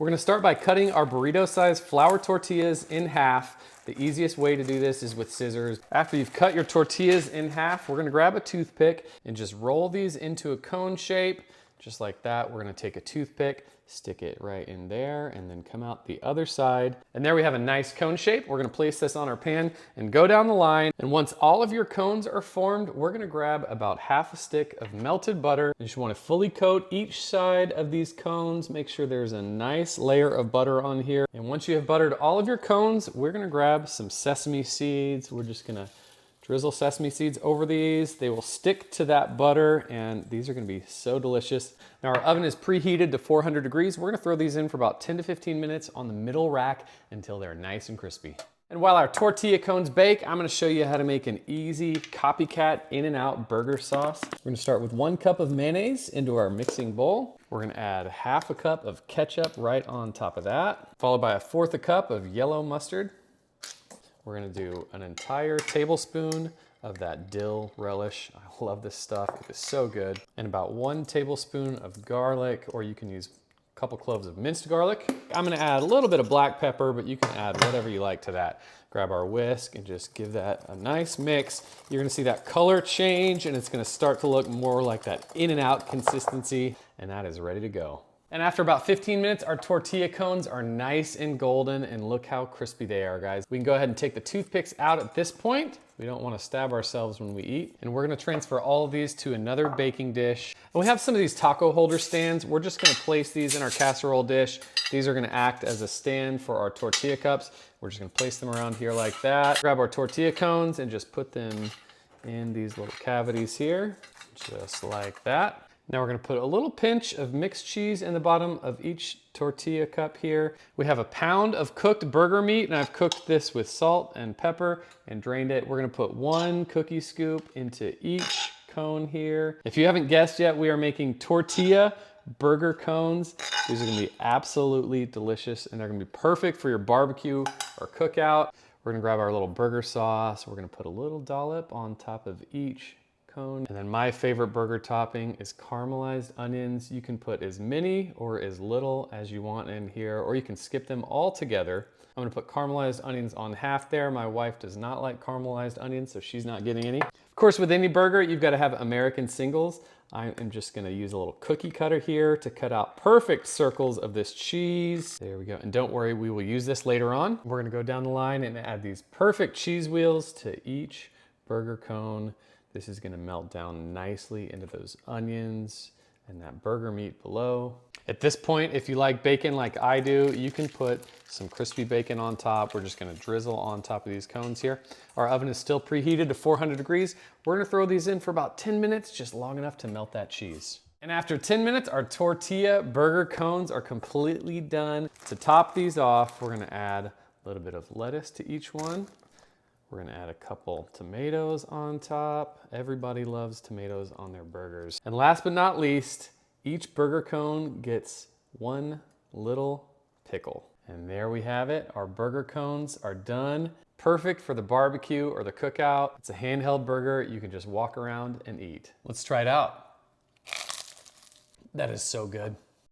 We're gonna start by cutting our burrito-sized flour tortillas in half. The easiest way to do this is with scissors. After you've cut your tortillas in half, we're gonna grab a toothpick and just roll these into a cone shape. Just like that, we're gonna take a toothpick, stick it right in there, and then come out the other side. And there we have a nice cone shape. We're gonna place this on our pan and go down the line. And once all of your cones are formed, we're gonna grab about half a stick of melted butter. You just wanna fully coat each side of these cones. Make sure there's a nice layer of butter on here. And once you have buttered all of your cones, we're gonna grab some sesame seeds. We're just gonna drizzle sesame seeds over these. They will stick to that butter, and these are gonna be so delicious. Now our oven is preheated to 400 degrees. We're gonna throw these in for about 10 to 15 minutes on the middle rack until they're nice and crispy. And while our tortilla cones bake, I'm gonna show you how to make an easy copycat in-and-out burger sauce. We're gonna start with 1 cup of mayonnaise into our mixing bowl. We're gonna add half a cup of ketchup right on top of that, followed by 1/4 cup of yellow mustard. We're gonna do an entire tablespoon of that dill relish. I love this stuff, it is so good. And about 1 tablespoon of garlic, or you can use a couple cloves of minced garlic. I'm gonna add a little bit of black pepper, but you can add whatever you like to that. Grab our whisk and just give that a nice mix. You're gonna see that color change, and it's gonna start to look more like that in-and-out consistency, and that is ready to go. And after about 15 minutes, our tortilla cones are nice and golden, and look how crispy they are, guys. We can go ahead and take the toothpicks out at this point. We don't want to stab ourselves when we eat. And we're gonna transfer all of these to another baking dish. And we have some of these taco holder stands. We're just gonna place these in our casserole dish. These are gonna act as a stand for our tortilla cups. We're just gonna place them around here like that. Grab our tortilla cones and just put them in these little cavities here, just like that. Now we're gonna put a little pinch of mixed cheese in the bottom of each tortilla cup here. We have a pound of cooked burger meat, and I've cooked this with salt and pepper and drained it. We're gonna put 1 cookie scoop into each cone here. If you haven't guessed yet, we are making tortilla burger cones. These are gonna be absolutely delicious, and they're gonna be perfect for your barbecue or cookout. We're gonna grab our little burger sauce. We're gonna put a little dollop on top of each cone. And then my favorite burger topping is caramelized onions. You can put as many or as little as you want in here, or you can skip them all together. I'm gonna put caramelized onions on half there. My wife does not like caramelized onions, so she's not getting any. Of course, with any burger, you've gotta have American singles. I am just gonna use a little cookie cutter here to cut out perfect circles of this cheese. There we go, and don't worry, we will use this later on. We're gonna go down the line and add these perfect cheese wheels to each burger cone. This is gonna melt down nicely into those onions and that burger meat below. At this point, if you like bacon like I do, you can put some crispy bacon on top. We're just gonna drizzle on top of these cones here. Our oven is still preheated to 400 degrees. We're gonna throw these in for about 10 minutes, just long enough to melt that cheese. And after 10 minutes, our tortilla burger cones are completely done. To top these off, we're gonna add a little bit of lettuce to each one. We're gonna add a couple tomatoes on top. Everybody loves tomatoes on their burgers. And last but not least, each burger cone gets 1 little pickle. And there we have it. Our burger cones are done. Perfect for the barbecue or the cookout. It's a handheld burger. You can just walk around and eat. Let's try it out. That is so good.